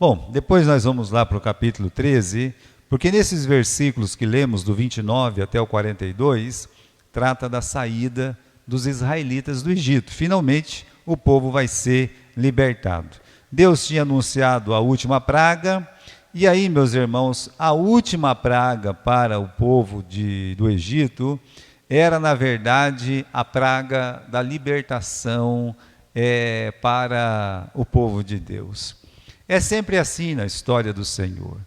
Bom, depois nós vamos lá para o capítulo 13, porque nesses versículos que lemos do 29 até o 42, trata da saída dos israelitas do Egito. Finalmente, o povo vai ser libertado. Deus tinha anunciado a última praga, e aí, meus irmãos, a última praga para o povo do Egito era, na verdade, a praga da libertação para o povo de Deus. É sempre assim na história do Senhor.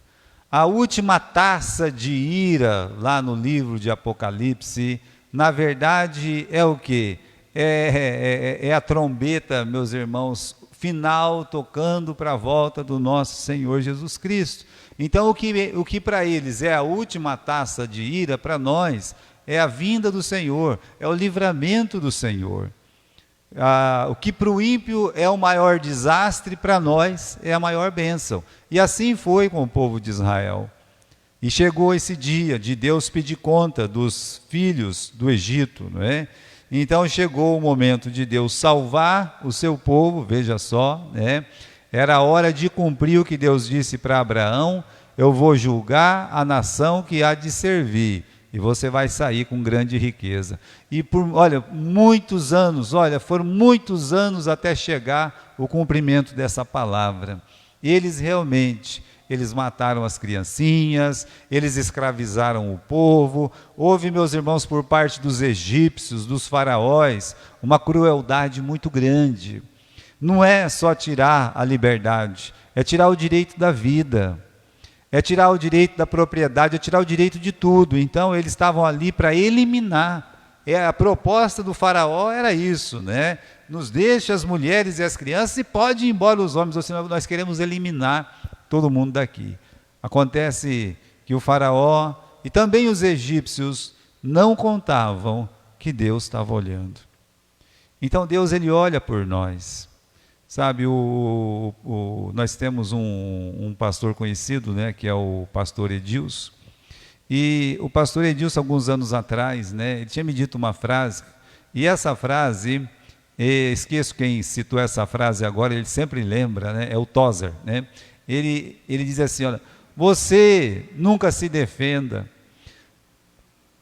A última taça de ira, lá no livro de Apocalipse, na verdade é o quê? É a trombeta, meus irmãos, final tocando para a volta do nosso Senhor Jesus Cristo. Então, o que para eles é a última taça de ira, para nós é a vinda do Senhor, é o livramento do Senhor. O que para o ímpio é o maior desastre, para nós é a maior bênção. E assim foi com o povo de Israel. E chegou esse dia de Deus pedir conta dos filhos do Egito, não é? Então chegou o momento de Deus salvar o seu povo, veja só, né? Era a hora de cumprir o que Deus disse para Abraão: eu vou julgar a nação que há de servir, e você vai sair com grande riqueza. E foram muitos anos até chegar o cumprimento dessa palavra. Eles mataram as criancinhas, eles escravizaram o povo. Houve, meus irmãos, por parte dos egípcios, dos faraós, uma crueldade muito grande. Não é só tirar a liberdade, é tirar o direito da vida, é tirar o direito da propriedade, é tirar o direito de tudo. Então eles estavam ali para eliminar. A proposta do faraó era isso, né? Nos deixe as mulheres e as crianças e pode ir embora os homens, ou senão nós queremos eliminar todo mundo daqui. Acontece que o faraó e também os egípcios não contavam que Deus estava olhando. Então Deus, ele olha por nós. Sabe, nós temos um pastor conhecido, né, que é o pastor Edilson. E o pastor Edilson, alguns anos atrás, né, ele tinha me dito uma frase, e essa frase, esqueço quem citou essa frase agora, ele sempre lembra, né, é o Tozer, né? Ele diz assim: olha, você nunca se defenda.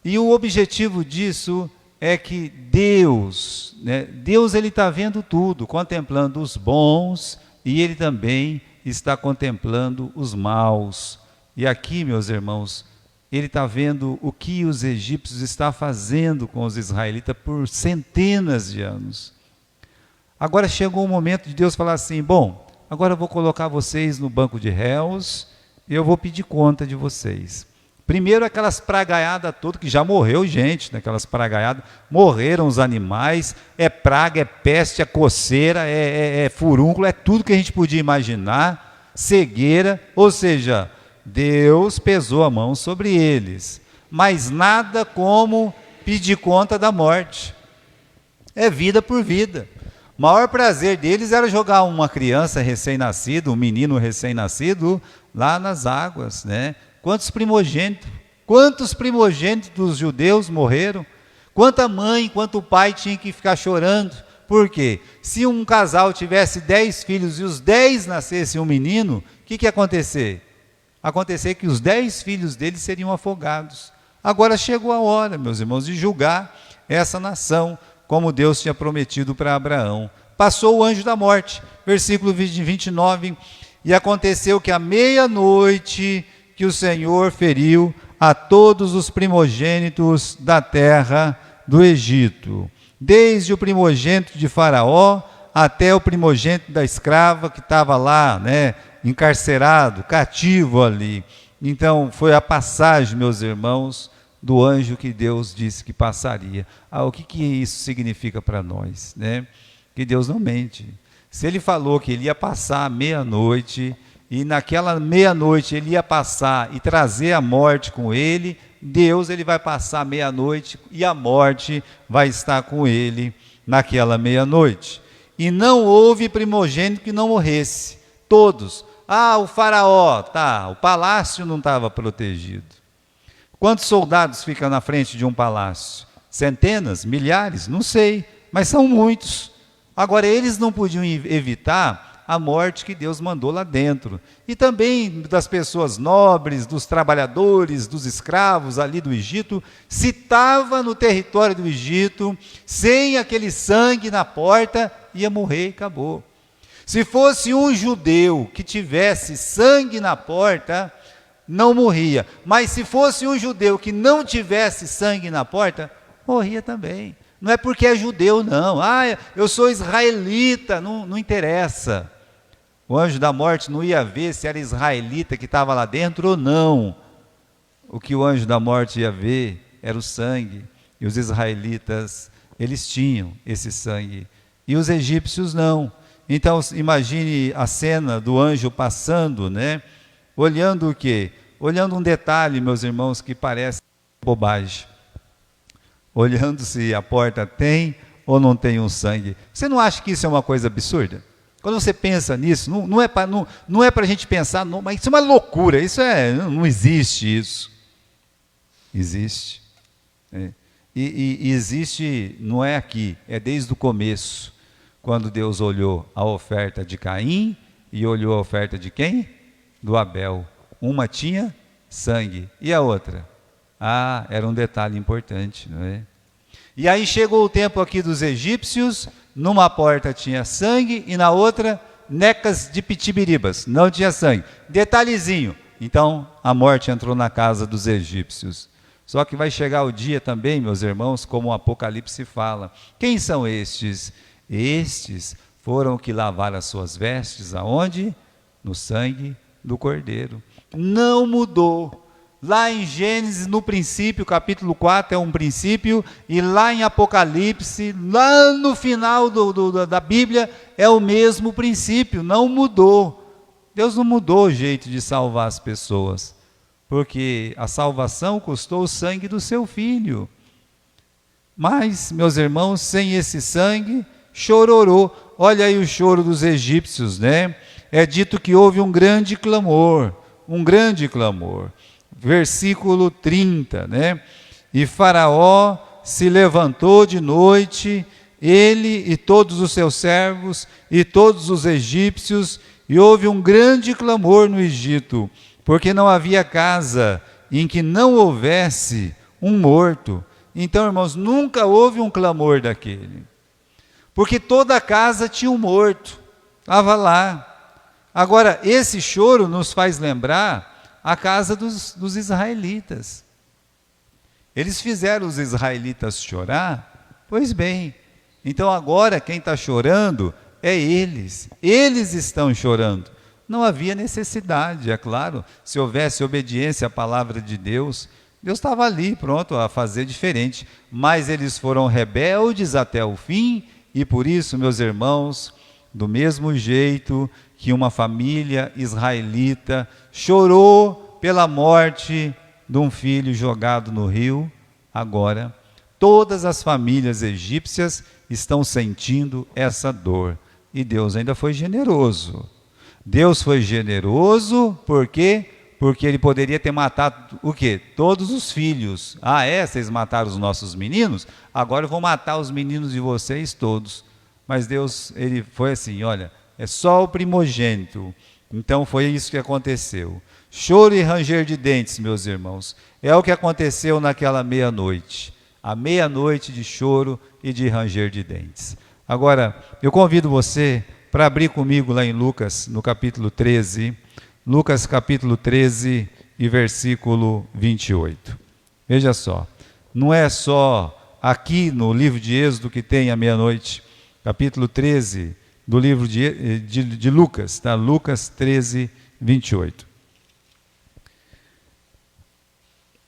E o objetivo disso é que Deus, né, Deus ele está vendo tudo, contemplando os bons, e ele também está contemplando os maus. E aqui, meus irmãos, ele está vendo o que os egípcios estão fazendo com os israelitas por centenas de anos. Agora chegou o momento de Deus falar assim: bom, agora eu vou colocar vocês no banco de réus e eu vou pedir conta de vocês. Primeiro aquelas pragaiadas todas, que já morreu gente naquelas pragaiadas, morreram os animais, é praga, é peste, é coceira, é furúnculo, é tudo que a gente podia imaginar, cegueira, ou seja, Deus pesou a mão sobre eles, mas nada como pedir conta da morte, é vida por vida. O maior prazer deles era jogar uma criança recém-nascida, um menino recém-nascido, lá nas águas, né? Quantos primogênitos dos judeus morreram? Quanta mãe, quanto pai tinha que ficar chorando? Por quê? Se um casal tivesse 10 filhos e os 10 nascessem um menino, o que ia acontecer? Acontecer que os 10 filhos deles seriam afogados. Agora chegou a hora, meus irmãos, de julgar essa nação, como Deus tinha prometido para Abraão. Passou o anjo da morte, versículo 29, e aconteceu que à meia-noite que o Senhor feriu a todos os primogênitos da terra do Egito, desde o primogênito de Faraó até o primogênito da escrava que estava lá, né, encarcerado, cativo ali. Então foi a passagem, meus irmãos, do anjo que Deus disse que passaria. O que isso significa para nós, né? Que Deus não mente. Se ele falou que ele ia passar à meia-noite, e naquela meia-noite ele ia passar e trazer a morte com ele, Deus ele vai passar a meia-noite e a morte vai estar com ele naquela meia-noite. E não houve primogênito que não morresse, todos. O faraó, o palácio não estava protegido. Quantos soldados ficam na frente de um palácio? Centenas? Milhares? Não sei, mas são muitos. Agora, eles não podiam evitar a morte que Deus mandou lá dentro. E também das pessoas nobres, dos trabalhadores, dos escravos ali do Egito, se estava no território do Egito, sem aquele sangue na porta, ia morrer e acabou. Se fosse um judeu que tivesse sangue na porta, não morria. Mas se fosse um judeu que não tivesse sangue na porta, morria também. Não é porque é judeu, não. Eu sou israelita, não interessa. O anjo da morte não ia ver se era israelita que estava lá dentro ou não. O que o anjo da morte ia ver era o sangue. E os israelitas, eles tinham esse sangue. E os egípcios não. Então, imagine a cena do anjo passando, né? Olhando o quê? Olhando um detalhe, meus irmãos, que parece bobagem. Olhando se a porta tem ou não tem um sangue. Você não acha que isso é uma coisa absurda? Quando você pensa nisso, não é para a gente pensar, não, mas isso é uma loucura, não existe isso. Existe. E existe, não é aqui, é desde o começo, quando Deus olhou a oferta de Caim e olhou a oferta de quem? Do Abel. Uma tinha sangue e a outra? Era um detalhe importante, não é? E aí chegou o tempo aqui dos egípcios, numa porta tinha sangue e na outra necas de pitibiribas, não tinha sangue. Detalhezinho, então a morte entrou na casa dos egípcios. Só que vai chegar o dia também, meus irmãos, como o Apocalipse fala. Quem são estes? Estes foram que lavaram as suas vestes, aonde? No sangue do Cordeiro. Não mudou. Lá em Gênesis, no princípio, capítulo 4 é um princípio, e lá em Apocalipse, lá no final da Bíblia, é o mesmo princípio, não mudou. Deus não mudou o jeito de salvar as pessoas, porque a salvação custou o sangue do seu Filho. Mas, meus irmãos, sem esse sangue, chororô. Olha aí o choro dos egípcios, né? É dito que houve um grande clamor. Versículo 30, né? E Faraó se levantou de noite, ele e todos os seus servos e todos os egípcios, e houve um grande clamor no Egito, porque não havia casa em que não houvesse um morto. Então, irmãos, nunca houve um clamor daquele, porque toda a casa tinha um morto, estava lá. Agora, esse choro nos faz lembrar a casa dos israelitas. Eles fizeram os israelitas chorar? Pois bem, então agora quem está chorando é eles. Eles estão chorando. Não havia necessidade, é claro, se houvesse obediência à palavra de Deus, Deus estava ali pronto a fazer diferente. Mas eles foram rebeldes até o fim, e por isso, meus irmãos, do mesmo jeito que uma família israelita chorou pela morte de um filho jogado no rio, agora todas as famílias egípcias estão sentindo essa dor. E Deus ainda foi generoso. Deus foi generoso porque ele poderia ter matado o quê? Todos os filhos. Vocês mataram os nossos meninos? Agora eu vou matar os meninos de vocês todos. Mas Deus, ele foi assim, olha, é só o primogênito. Então foi isso que aconteceu. Choro e ranger de dentes, meus irmãos, é o que aconteceu naquela meia-noite. A meia-noite de choro e de ranger de dentes. Agora, eu convido você para abrir comigo lá em Lucas, no capítulo 13. Lucas capítulo 13 e versículo 28. Veja só, não é só aqui no livro de Êxodo que tem a meia-noite. Capítulo 13 do livro de Lucas, tá? Lucas 13, 28.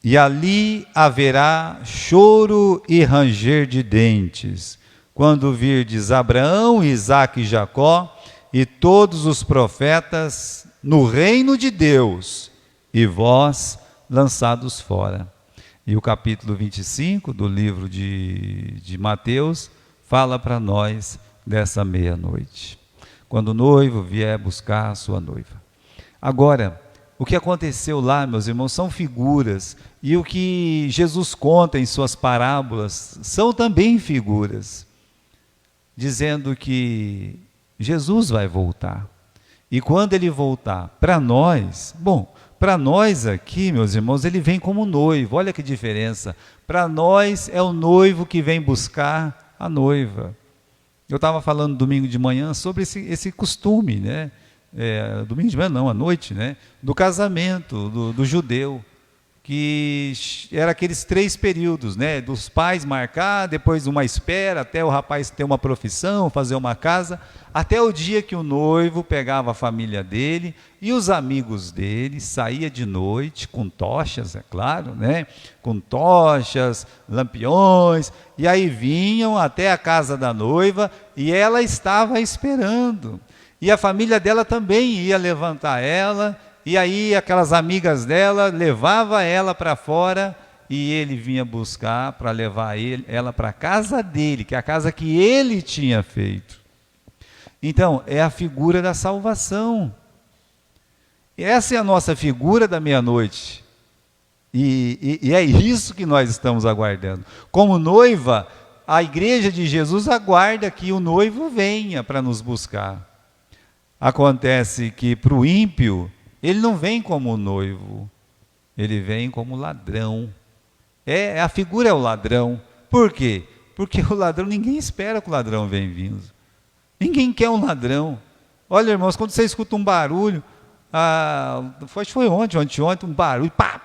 E ali haverá choro e ranger de dentes, quando virdes Abraão, Isaque e Jacó, e todos os profetas no reino de Deus, e vós lançados fora. E o capítulo 25 do livro de Mateus fala para nós dessa meia-noite, quando o noivo vier buscar a sua noiva. Agora, o que aconteceu lá, meus irmãos, são figuras, e o que Jesus conta em suas parábolas são também figuras, dizendo que Jesus vai voltar. E quando ele voltar para nós, bom, para nós aqui, meus irmãos, ele vem como noivo. Olha que diferença. Para nós é o noivo que vem buscar a noiva. Eu estava falando domingo de manhã sobre esse costume, né? Domingo de manhã não, à noite, né? Do casamento do judeu, que era aqueles 3 períodos, né? Dos pais marcar, depois uma espera, até o rapaz ter uma profissão, fazer uma casa, até o dia que o noivo pegava a família dele e os amigos dele, saía de noite, com tochas, é claro, né? Com tochas, lampiões, e aí vinham até a casa da noiva e ela estava esperando. E a família dela também ia levantar ela, e aí aquelas amigas dela levavam ela para fora e ele vinha buscar para levar ela para a casa dele, que é a casa que ele tinha feito. Então, é a figura da salvação. Essa é a nossa figura da meia-noite. E é isso que nós estamos aguardando. Como noiva, a igreja de Jesus aguarda que o noivo venha para nos buscar. Acontece que para o ímpio, ele não vem como noivo, ele vem como ladrão. A figura é o ladrão. Por quê? Porque o ladrão, ninguém espera que o ladrão venha vindo. Ninguém quer um ladrão. Olha, irmãos, quando você escuta um barulho, foi ontem, um barulho, pá,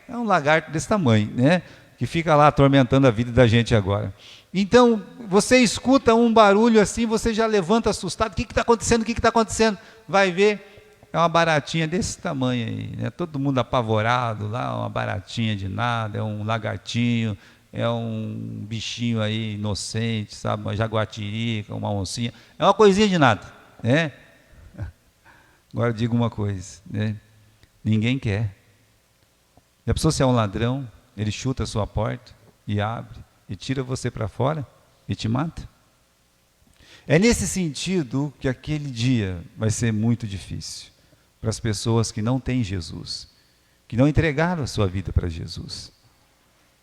é um lagarto desse tamanho, né? Que fica lá atormentando a vida da gente agora. Então, você escuta um barulho assim, você já levanta assustado, o que está acontecendo, o que está acontecendo? Vai ver, é uma baratinha desse tamanho aí, né? Todo mundo apavorado lá, uma baratinha de nada, é um lagartinho, é um bichinho aí inocente, sabe? Uma jaguatirica, uma oncinha, é uma coisinha de nada, né? Agora digo uma coisa, né? Ninguém quer. Já pensou se é um ladrão, ele chuta a sua porta e abre, e tira você para fora e te mata? É nesse sentido que aquele dia vai ser muito difícil para as pessoas que não têm Jesus, que não entregaram a sua vida para Jesus.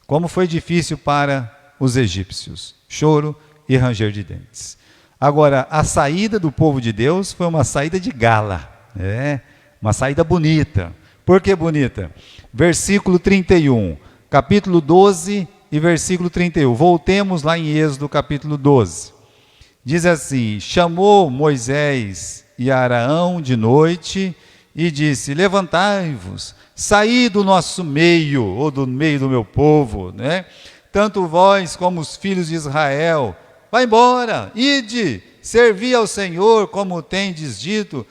Como foi difícil para os egípcios, choro e ranger de dentes. Agora, a saída do povo de Deus foi uma saída de gala, uma saída bonita. Por que bonita? Versículo 31, capítulo 12 e versículo 31. Voltemos lá em Êxodo capítulo 12. Diz assim: chamou Moisés e Arão de noite e disse: levantai-vos, saí do nosso meio, ou do meio do meu povo, né? Tanto vós como os filhos de Israel, vai embora, ide, servi ao Senhor como tendes dito.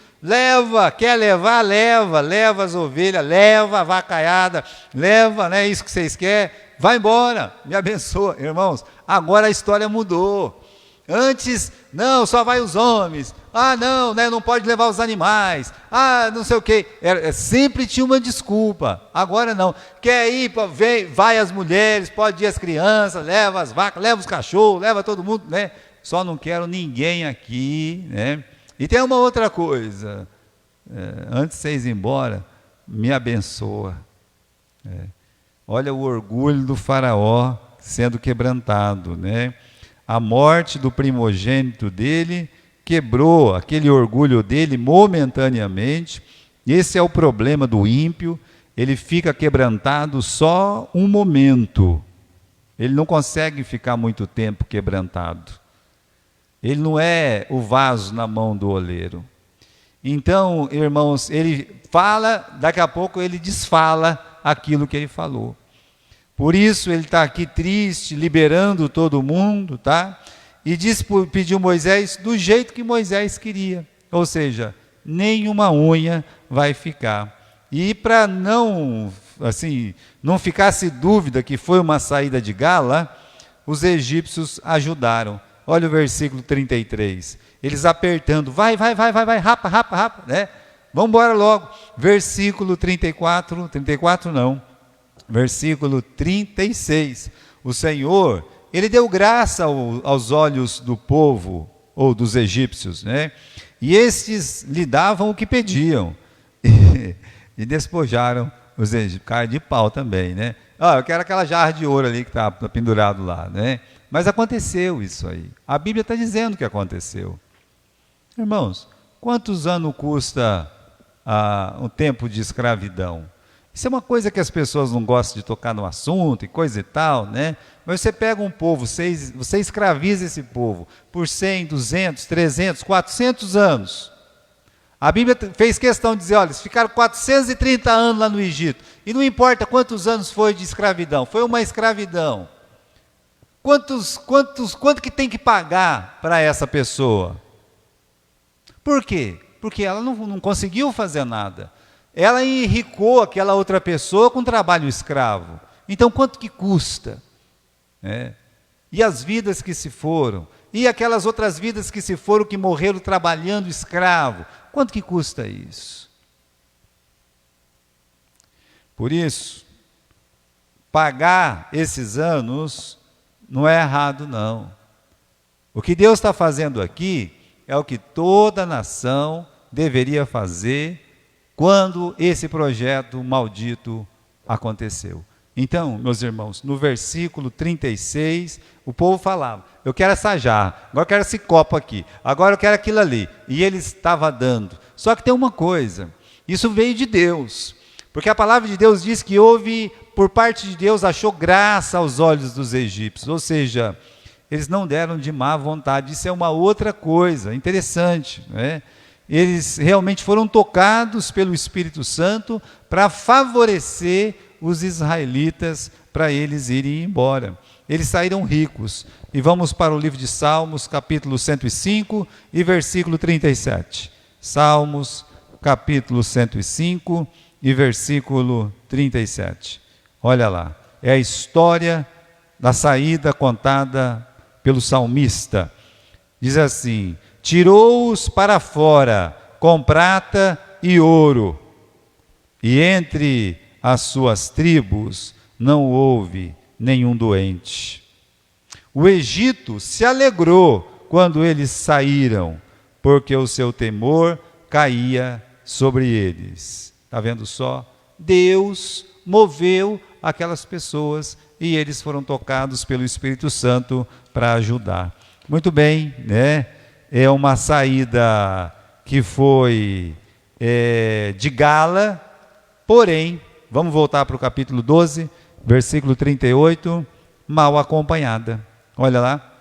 Quer levar, leva as ovelhas, leva a vacaiada, leva, né, isso que vocês querem, vai embora, me abençoa. Irmãos, agora a história mudou. Antes, não, só vai os homens, não, né, não pode levar os animais, não sei o quê, sempre tinha uma desculpa. Agora não, quer ir, vai as mulheres, pode ir as crianças, leva as vacas, leva os cachorros, leva todo mundo, né? Só não quero ninguém aqui, né? E tem uma outra coisa, antes de vocês ir embora, me abençoa. Olha o orgulho do faraó sendo quebrantado, né? A morte do primogênito dele quebrou aquele orgulho dele momentaneamente. Esse é o problema do ímpio, ele fica quebrantado só um momento. Ele não consegue ficar muito tempo quebrantado. Ele não é o vaso na mão do oleiro. Então, irmãos, ele fala, daqui a pouco ele desfala aquilo que ele falou. Por isso ele está aqui triste, liberando todo mundo, tá? E pediu Moisés do jeito que Moisés queria. Ou seja, nenhuma unha vai ficar. E para não ficasse dúvida que foi uma saída de gala, os egípcios ajudaram. Olha o versículo 33. Eles apertando, vai, rapa, né? Vamos embora logo. Versículo 34 não. Versículo 36. O Senhor, ele deu graça aos olhos do povo, ou dos egípcios, né? E estes lhe davam o que pediam. E despojaram os egípcios. Cara de pau também, né? Eu quero aquela jarra de ouro ali que está pendurado lá, né? Mas aconteceu isso aí. A Bíblia está dizendo que aconteceu. Irmãos, quantos anos custa um tempo de escravidão? Isso é uma coisa que as pessoas não gostam de tocar no assunto e coisa e tal, né? Mas você pega um povo, você escraviza esse povo por 100, 200, 300, 400 anos. A Bíblia fez questão de dizer, olha, eles ficaram 430 anos lá no Egito. E não importa quantos anos foi de escravidão, foi uma escravidão. Quanto que tem que pagar para essa pessoa? Por quê? Porque ela não conseguiu fazer nada. Ela enricou aquela outra pessoa com trabalho escravo. Então, quanto que custa? E as vidas que se foram, e aquelas outras vidas que se foram, que morreram trabalhando escravo, quanto que custa isso? Por isso, pagar esses anos não é errado, não. O que Deus está fazendo aqui é o que toda nação deveria fazer quando esse projeto maldito aconteceu. Então, meus irmãos, no versículo 36, o povo falava, eu quero essa jarra, agora eu quero esse copo aqui, agora eu quero aquilo ali. E ele estava dando. Só que tem uma coisa, isso veio de Deus. Porque a palavra de Deus diz que houve, por parte de Deus, achou graça aos olhos dos egípcios. Ou seja, eles não deram de má vontade. Isso é uma outra coisa interessante, né? Eles realmente foram tocados pelo Espírito Santo para favorecer os israelitas, para eles irem embora. Eles saíram ricos. E vamos para o livro de Salmos, capítulo 105 e versículo 37. Salmos, capítulo 105 e versículo 37. Olha lá, é a história da saída contada pelo salmista. Diz assim: tirou-os para fora com prata e ouro, e entre as suas tribos não houve nenhum doente. O Egito se alegrou quando eles saíram, porque o seu temor caía sobre eles. Está vendo só? Deus moveu aquelas pessoas e eles foram tocados pelo Espírito Santo para ajudar. Muito bem, né? É uma saída que foi de gala, porém, vamos voltar para o capítulo 12, versículo 38, mal acompanhada. Olha lá.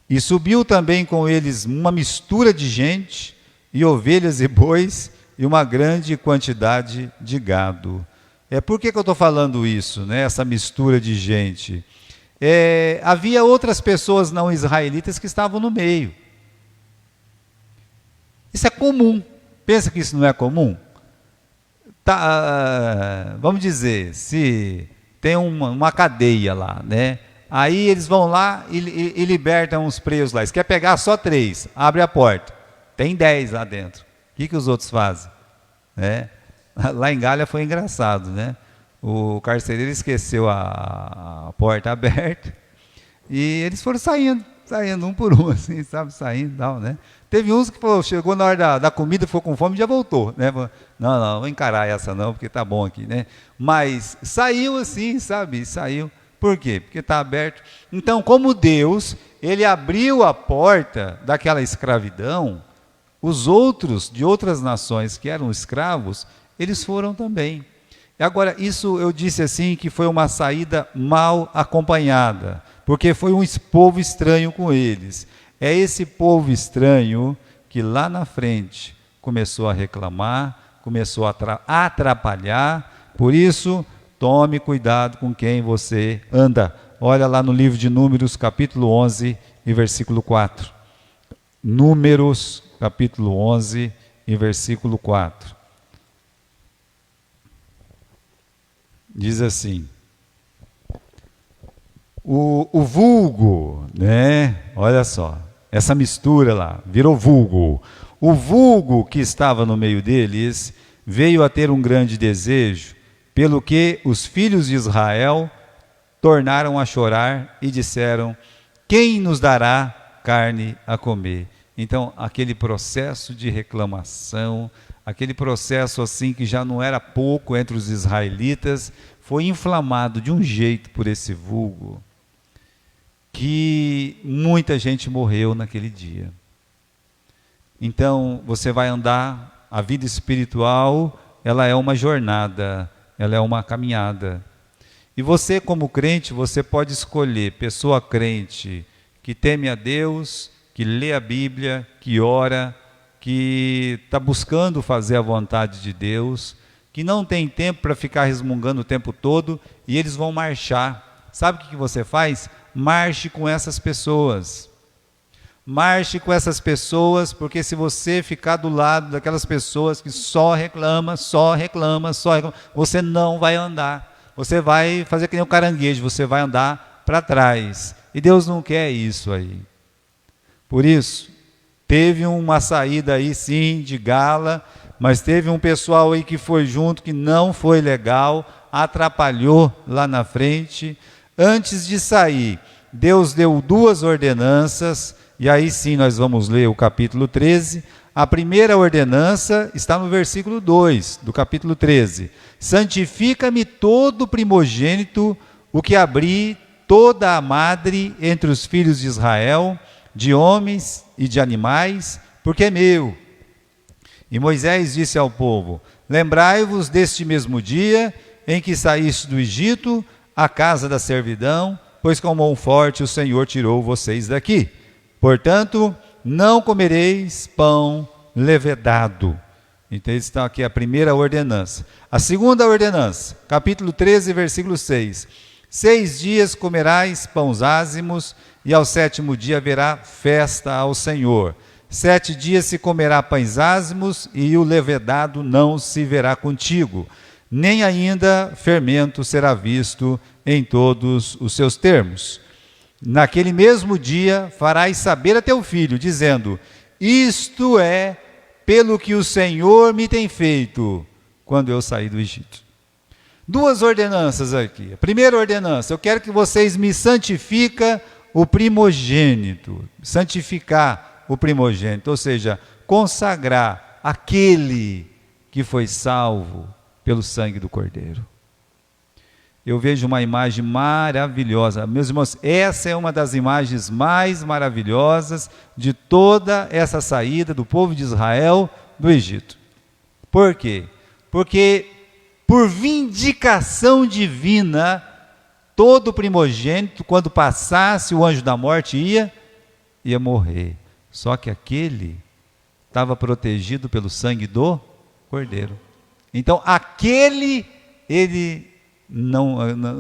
E subiu também com eles uma mistura de gente, e ovelhas e bois, e uma grande quantidade de gado. Por que eu estou falando isso, né? Essa mistura de gente? Havia outras pessoas não israelitas que estavam no meio. Isso é comum. Pensa que isso não é comum? Vamos dizer, se tem uma cadeia lá, né? Aí eles vão lá e libertam os presos lá. Eles querem pegar só 3, abre a porta. Tem 10 lá dentro. O que os outros fazem? Lá em Galha foi engraçado, né? O carcereiro esqueceu a porta aberta e eles foram saindo um por um, assim, sabe? Saindo e tal, né? Teve uns que chegou na hora da comida, ficou com fome e já voltou, né? Não, vou encarar essa não, porque tá bom aqui, né? Mas saiu assim, sabe? Saiu. Por quê? Porque está aberto. Então, como Deus, ele abriu a porta daquela escravidão, os outros de outras nações que eram escravos, eles foram também. Agora, isso eu disse assim, que foi uma saída mal acompanhada, porque foi um povo estranho com eles. É esse povo estranho que lá na frente começou a reclamar, começou a atrapalhar. Por isso, tome cuidado com quem você anda. Olha lá no livro de Números, capítulo 11 e versículo 4. Números, capítulo 11 e versículo 4. Diz assim: o vulgo, né? Olha só, essa mistura lá, virou vulgo. O vulgo que estava no meio deles veio a ter um grande desejo, pelo que os filhos de Israel tornaram a chorar e disseram: quem nos dará carne a comer? Então, aquele processo de reclamação, aquele processo assim que já não era pouco entre os israelitas, foi inflamado de um jeito por esse vulgo, que muita gente morreu naquele dia. Então você vai andar, a vida espiritual, ela é uma jornada, ela é uma caminhada. E você, como crente, você pode escolher pessoa crente que teme a Deus, que lê a Bíblia, que ora, que está buscando fazer a vontade de Deus, que não tem tempo para ficar resmungando o tempo todo, e eles vão marchar. Sabe o que você faz? Marche com essas pessoas. Marche com essas pessoas, porque se você ficar do lado daquelas pessoas que só reclama, você não vai andar. Você vai fazer que nem um caranguejo, você vai andar para trás. E Deus não quer isso aí. Por isso, teve uma saída aí sim, de gala, mas teve um pessoal aí que foi junto, que não foi legal, atrapalhou lá na frente. Antes de sair, Deus deu 2 ordenanças, e aí sim nós vamos ler o capítulo 13. A primeira ordenança está no versículo 2 do capítulo 13. Santifica-me todo primogênito, o que abrir toda a madre entre os filhos de Israel, de homens e de animais, porque é meu. E Moisés disse ao povo: lembrai-vos deste mesmo dia em que saíste do Egito, a casa da servidão, pois com mão forte o Senhor tirou vocês daqui. Portanto, não comereis pão levedado. Então, está aqui a primeira ordenança. A segunda ordenança, capítulo 13, versículo 6. 6 dias comerás pães ázimos, e ao 7º dia haverá festa ao Senhor. 7 dias se comerá pães ázimos, e o levedado não se verá contigo, nem ainda fermento será visto em todos os seus termos. Naquele mesmo dia farás saber a teu filho, dizendo: isto é pelo que o Senhor me tem feito quando eu saí do Egito. 2 ordenanças aqui. A primeira ordenança: eu quero que vocês me santifiquem o primogênito. Santificar o primogênito, ou seja, consagrar aquele que foi salvo pelo sangue do Cordeiro. Eu vejo uma imagem maravilhosa. Meus irmãos, essa é uma das imagens mais maravilhosas de toda essa saída do povo de Israel do Egito. Por quê? Porque por vindicação divina, todo primogênito, quando passasse o anjo da morte, ia morrer. Só que aquele estava protegido pelo sangue do Cordeiro. Então, aquele,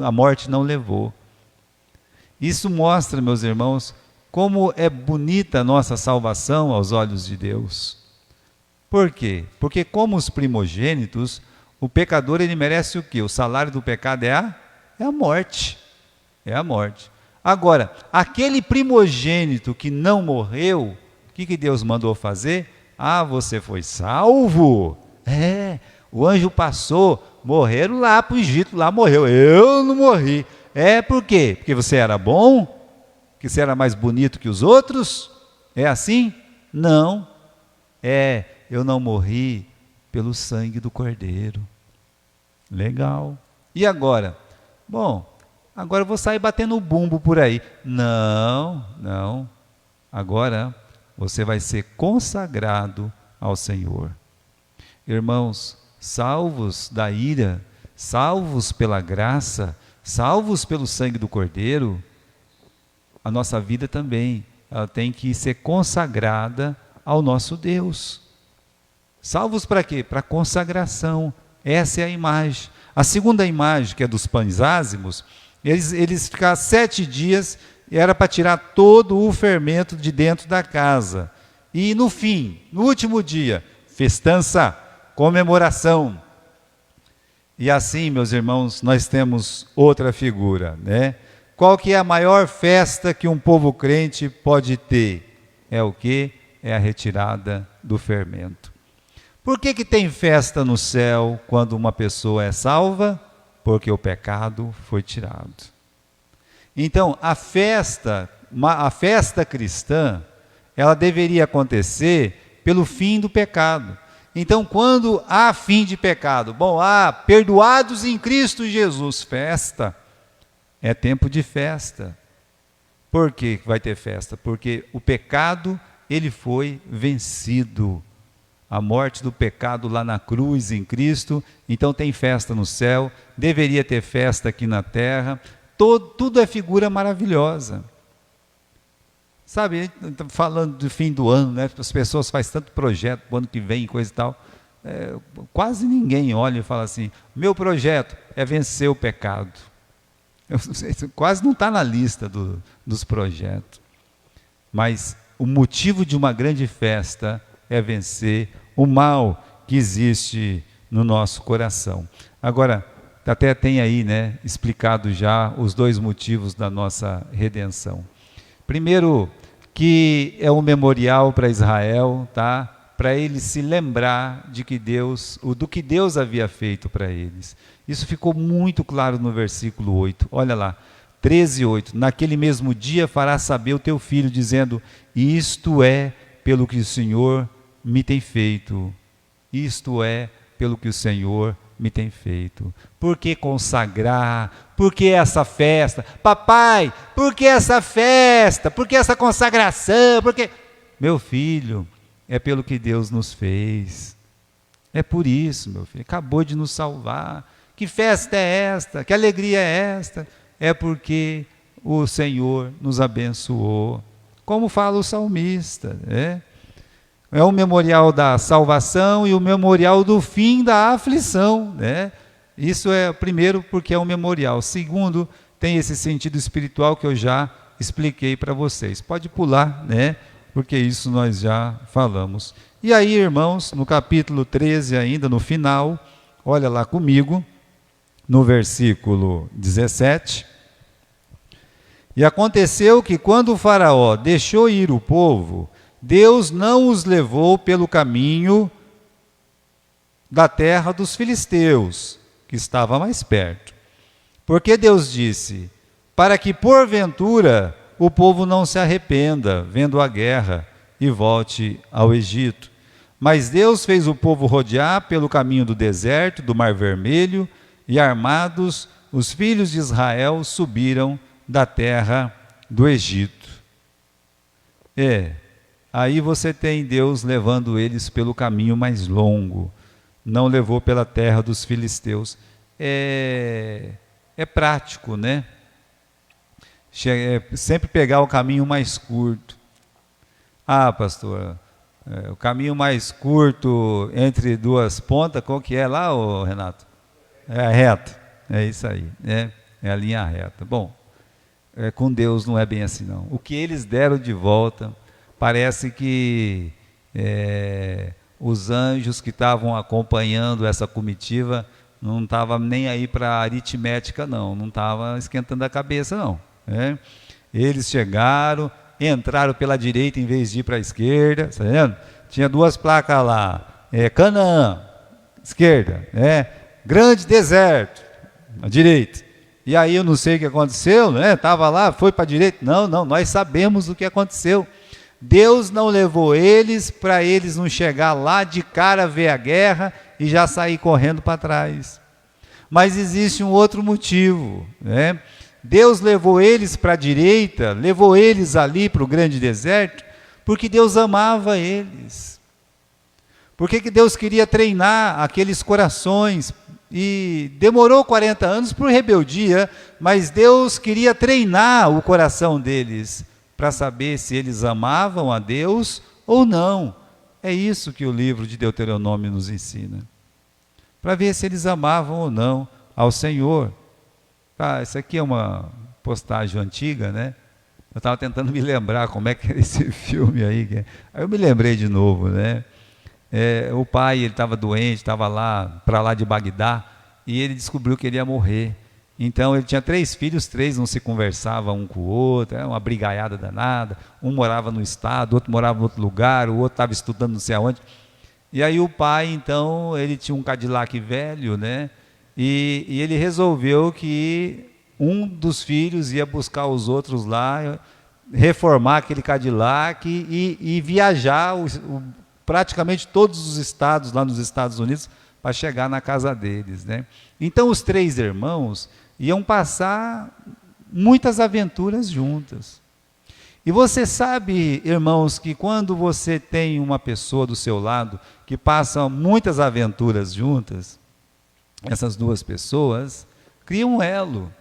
a morte não levou. Isso mostra, meus irmãos, como é bonita a nossa salvação aos olhos de Deus. Por quê? Porque como os primogênitos, o pecador ele merece o quê? O salário do pecado é a morte. É a morte. Agora, aquele primogênito que não morreu, o que Deus mandou fazer? Você foi salvo. O anjo passou, morreram lá para o Egito, lá morreu. Eu não morri. Por quê? Porque você era bom? Que você era mais bonito que os outros? É assim? Não. Eu não morri pelo sangue do Cordeiro. Legal. E agora? Bom, agora eu vou sair batendo bumbo por aí. Não. Agora você vai ser consagrado ao Senhor. Irmãos, salvos da ira, salvos pela graça, salvos pelo sangue do Cordeiro, a nossa vida também, ela tem que ser consagrada ao nosso Deus. Salvos para quê? Para consagração. Essa é a imagem. A segunda imagem, que é dos pães ázimos, eles ficaram 7 dias, era para tirar todo o fermento de dentro da casa. E no fim, no último dia, festança, comemoração. E assim, meus irmãos, nós temos outra figura, né? Qual que é a maior festa que um povo crente pode ter? É o quê? É a retirada do fermento. Por que tem festa no céu quando uma pessoa é salva? Porque o pecado foi tirado. Então, a festa cristã, ela deveria acontecer pelo fim do pecado. Então, quando há fim de pecado, perdoados em Cristo Jesus, festa, é tempo de festa. Por que vai ter festa? Porque o pecado ele foi vencido. A morte do pecado lá na cruz em Cristo, então tem festa no céu, deveria ter festa aqui na terra, tudo é figura maravilhosa. Sabe, falando do fim do ano, né? As pessoas fazem tanto projeto para o ano que vem, coisa e tal. Quase ninguém olha e fala assim, meu projeto é vencer o pecado. Quase não está na lista dos projetos. Mas o motivo de uma grande festa é vencer o mal que existe no nosso coração. Agora, até tem aí, né, explicado já os dois motivos da nossa redenção. Primeiro, que é um memorial para Israel, tá? Para eles se lembrar de que do que Deus havia feito para eles. Isso ficou muito claro no versículo 8. Olha lá, 13:8. Naquele mesmo dia farás saber o teu filho, dizendo, isto é pelo que o Senhor me tem feito. Isto é pelo que o Senhor me tem feito. Por que consagrar? Por que essa festa? Papai, por que essa festa? Por que essa consagração? Por que... Meu filho, é pelo que Deus nos fez. É por isso, meu filho. Acabou de nos salvar. Que festa é esta? Que alegria é esta? É porque o Senhor nos abençoou. Como fala o salmista, né? É o memorial da salvação e o memorial do fim da aflição, né? Isso é, primeiro, porque é um memorial. Segundo, tem esse sentido espiritual que eu já expliquei para vocês. Pode pular, né? Porque isso nós já falamos. E aí, irmãos, no capítulo 13 ainda, no final, olha lá comigo, no versículo 17. E aconteceu que quando o faraó deixou ir o povo, Deus não os levou pelo caminho da terra dos filisteus, que estava mais perto. Porque Deus disse, para que porventura o povo não se arrependa, vendo a guerra, e volte ao Egito. Mas Deus fez o povo rodear pelo caminho do deserto, do Mar Vermelho, e armados, os filhos de Israel subiram da terra do Egito. Aí você tem Deus levando eles pelo caminho mais longo. Não levou pela terra dos filisteus. É prático, né? Sempre pegar o caminho mais curto. Ah, pastor, o caminho mais curto entre duas pontas, qual que é lá, Renato? É a reta. É isso aí, né? É a linha reta. Bom, com Deus não é bem assim, não. O que eles deram de volta... Parece que os anjos que estavam acompanhando essa comitiva não estavam nem aí para a aritmética, não estavam esquentando a cabeça, não. Né? Eles chegaram, entraram pela direita em vez de ir para a esquerda, tá vendo? Tinha duas placas lá, Canaã, esquerda, grande deserto, à direita. E aí eu não sei o que aconteceu, né? Estava lá, foi para a direita. Não, nós sabemos o que aconteceu. Deus não levou eles para eles não chegar lá de cara, ver a guerra e já sair correndo para trás. Mas existe um outro motivo, né? Deus levou eles para a direita, levou eles ali para o grande deserto, porque Deus amava eles. Porque que Deus queria treinar aqueles corações e demorou 40 anos por rebeldia, mas Deus queria treinar o coração deles para saber se eles amavam a Deus ou não. É isso que o livro de Deuteronômio nos ensina. Para ver se eles amavam ou não ao Senhor. Isso aqui é uma postagem antiga, né? Eu estava tentando me lembrar como é que era esse filme aí. Aí eu me lembrei de novo, né? O pai, ele estava doente, estava lá, para lá de Bagdá, e ele descobriu que ele ia morrer. Então ele tinha 3 filhos, 3 não se conversavam um com o outro, era uma brigaiada danada, um morava no estado, o outro morava em outro lugar, o outro estava estudando não sei aonde. E aí o pai, então, ele tinha um Cadillac velho, né? E ele resolveu que um dos filhos ia buscar os outros lá, reformar aquele Cadillac e viajar praticamente todos os estados lá nos Estados Unidos para chegar na casa deles, né? Então os 3 irmãos iam passar muitas aventuras juntas. E você sabe, irmãos, que quando você tem uma pessoa do seu lado que passa muitas aventuras juntas, essas duas pessoas criam um elo.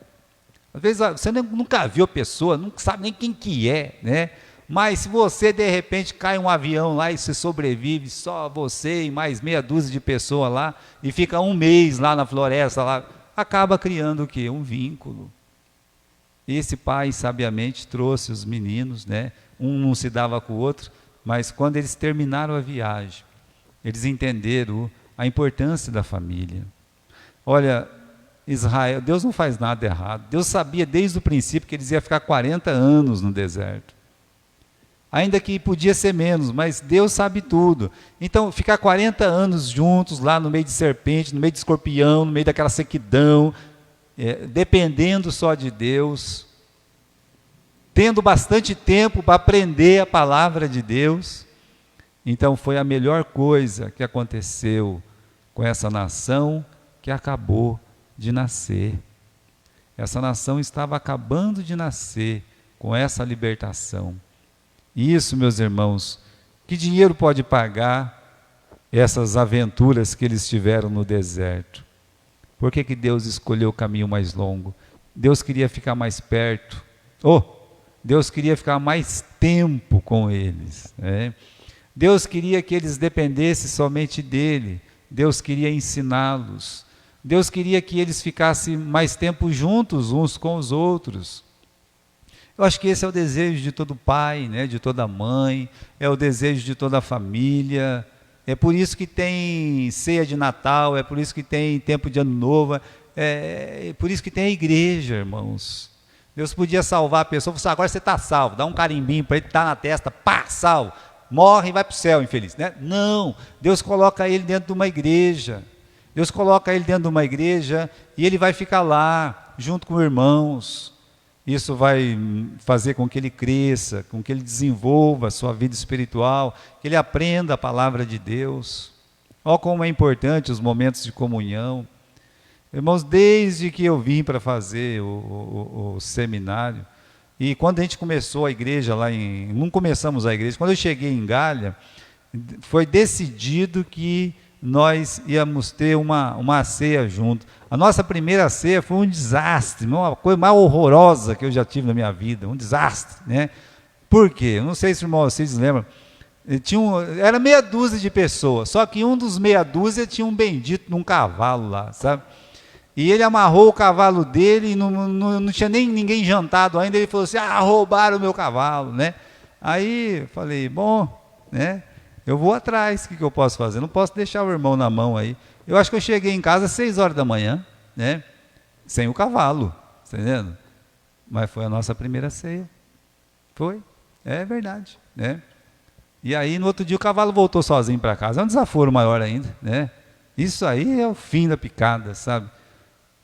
Às vezes você nunca viu a pessoa, não sabe nem quem que é, né? Mas se você de repente cai um avião lá e você sobrevive, só você e mais meia dúzia de pessoas lá, e fica um mês lá na floresta, lá, acaba criando o quê? Um vínculo. Esse pai sabiamente trouxe os meninos, né? Um não se dava com o outro, mas quando eles terminaram a viagem, eles entenderam a importância da família. Olha, Israel, Deus não faz nada errado. Deus sabia desde o princípio que eles iam ficar 40 anos no deserto. Ainda que podia ser menos, mas Deus sabe tudo. Então, ficar 40 anos juntos lá no meio de serpente, no meio de escorpião, no meio daquela sequidão, dependendo só de Deus, tendo bastante tempo para aprender a palavra de Deus. Então foi a melhor coisa que aconteceu com essa nação que acabou de nascer. Essa nação estava acabando de nascer com essa libertação. E isso, meus irmãos, que dinheiro pode pagar essas aventuras que eles tiveram no deserto? Por que Deus escolheu o caminho mais longo? Deus queria ficar mais perto. Deus queria ficar mais tempo com eles, né? Deus queria que eles dependessem somente dele. Deus queria ensiná-los. Deus queria que eles ficassem mais tempo juntos uns com os outros. Eu acho que esse é o desejo de todo pai, né? De toda mãe, é o desejo de toda família. É por isso que tem ceia de Natal, é por isso que tem tempo de Ano Novo, é por isso que tem a igreja, irmãos. Deus podia salvar a pessoa, falou assim, agora você está salvo, dá um carimbinho para ele, está na testa, pá, salvo, morre e vai para o céu, infeliz. Né? Não, Deus coloca ele dentro de uma igreja, Deus coloca ele dentro de uma igreja e ele vai ficar lá, junto com irmãos. Isso vai fazer com que ele cresça, com que ele desenvolva a sua vida espiritual, que ele aprenda a palavra de Deus. Olha como é importante os momentos de comunhão. Irmãos, desde que eu vim para fazer o seminário, e quando a gente começou a igreja não começamos a igreja, quando eu cheguei em Galha, foi decidido que nós íamos ter uma ceia junto. A nossa primeira ceia foi um desastre, uma coisa mais horrorosa que eu já tive na minha vida, um desastre, né? Por quê? Eu não sei se vocês lembram, era meia dúzia de pessoas, só que um dos meia dúzia tinha um bendito num cavalo lá, sabe? E ele amarrou o cavalo dele, e não tinha nem ninguém jantado ainda, ele falou assim, roubaram o meu cavalo, né? Aí eu falei, bom, né? Eu vou atrás, o que eu posso fazer? Não posso deixar o irmão na mão aí. Eu acho que eu cheguei em casa às 6 horas da manhã, né? Sem o cavalo, tá entendendo? Mas foi a nossa primeira ceia. Foi, é verdade, né? E aí no outro dia o cavalo voltou sozinho para casa. É um desaforo maior ainda, né? Isso aí é o fim da picada, sabe?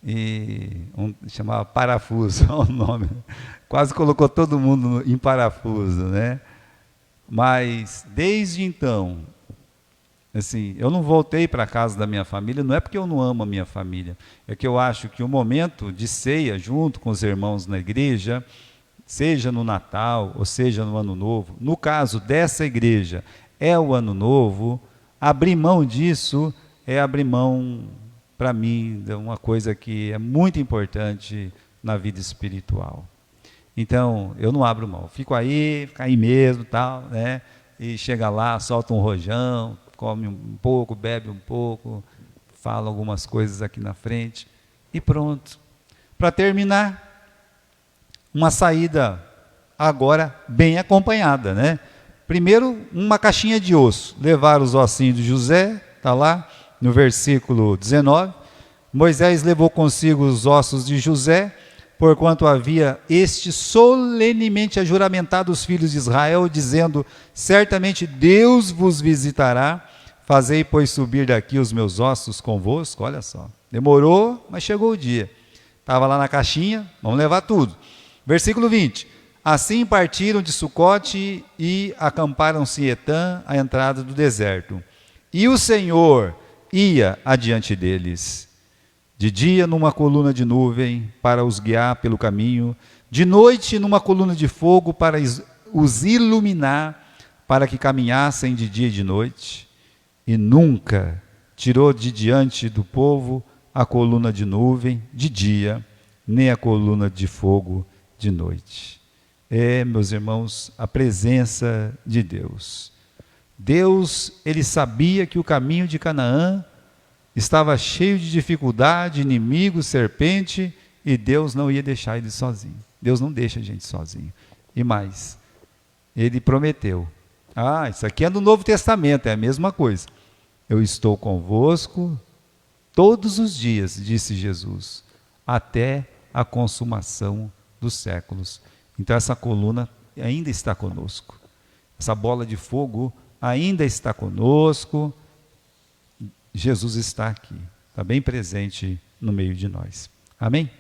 E chamava parafuso, é o nome. Quase colocou todo mundo em parafuso, né? Mas desde então, assim, eu não voltei para a casa da minha família, não é porque eu não amo a minha família, é que eu acho que o momento de ceia junto com os irmãos na igreja, seja no Natal ou seja no Ano Novo, no caso dessa igreja é o Ano Novo, abrir mão disso é abrir mão, para mim, de uma coisa que é muito importante na vida espiritual. Então, eu não abro mão, fico aí mesmo, tal, né? E chega lá, solta um rojão, come um pouco, bebe um pouco, fala algumas coisas aqui na frente e pronto. Para terminar, uma saída agora bem acompanhada, né? Primeiro, uma caixinha de osso, levar os ossinhos de José, está lá no versículo 19, Moisés levou consigo os ossos de José, porquanto havia este solenemente ajuramentado os filhos de Israel, dizendo, certamente Deus vos visitará, fazei, pois, subir daqui os meus ossos convosco. Olha só, demorou, mas chegou o dia. Estava lá na caixinha, vamos levar tudo. Versículo 20, assim partiram de Sucote e acamparam-se em Etã, à entrada do deserto. E o Senhor ia adiante deles, de dia numa coluna de nuvem para os guiar pelo caminho, de noite numa coluna de fogo para os iluminar para que caminhassem de dia e de noite, e nunca tirou de diante do povo a coluna de nuvem de dia, nem a coluna de fogo de noite. É, meus irmãos, a presença de Deus. Deus, ele sabia que o caminho de Canaã estava cheio de dificuldade, inimigos, serpente, e Deus não ia deixar ele sozinho. Deus não deixa a gente sozinho. E mais, ele prometeu. Isso aqui é no Novo Testamento, é a mesma coisa. Eu estou convosco todos os dias, disse Jesus, até a consumação dos séculos. Então essa coluna ainda está conosco. Essa bola de fogo ainda está conosco. Jesus está aqui, está bem presente no meio de nós. Amém?